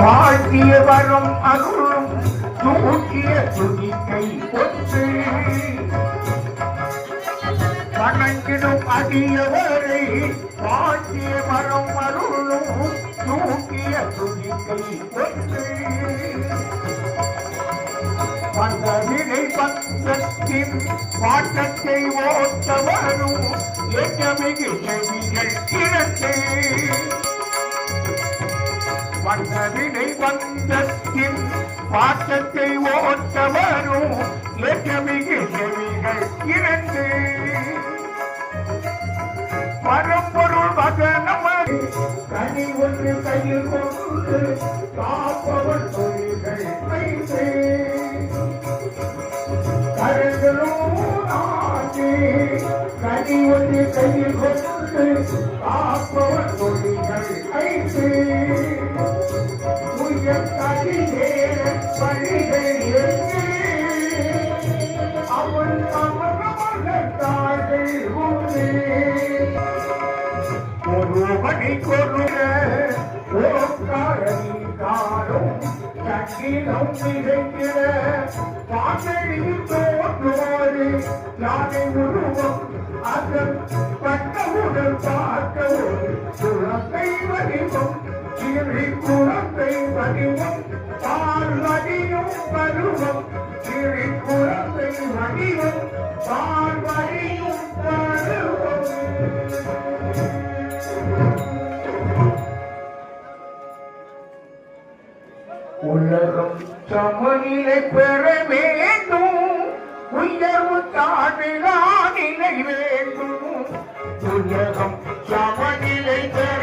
வாழ்த்திய வரும் அருளும் தூக்கிய துதிக்கை ஒன்று வணங்கிடும் அடியவரை வாழ்த்திய வரும் அருளும் தூக்கிய துதிக்கை ஒன்று வந்த வினை பந்தத்தின் வாட்டத்தை ஓட்ட வரும் ஏற்றமிகு செவிகள் இரண்டு வந்த வினை பந்தத்தின் வாட்டத்தை ஓட்ட வரும் ஏற்றமிகு செவிகள் இரண்டு பரம்பொருள் வதனமது கனி ஒன்று கையில் கொண்டு காப்பவர் தொழில்கள் வைத்து கனி ஒன்று கையில் கொண்டு காப்பவர் தொழில்கள் வைத்து உயர் கதி நேர பணிகள் என்று அவன் அமரமகத்தார்கள் உண்டு ஒருவனை கொருக ஓக்காரணி காணும் சங்கிலம் நிகழ்கிற பாசலில் தோன்றுவாரு யானை உருவம் அதன் பட்டவுடன் பார்க்க ஒரு குழந்தை வடிவம் சிறு குழந்தை வடிவம் பால் வடியும் பருவம் சிறு குழந்தை வடிவம் பால் வடியும் பருவம் உலகம் சமநிலை பெற வேண்டும் உயர்வு தாழ்விலா நிலை வேண்டும் உலகம் சமநிலை பெற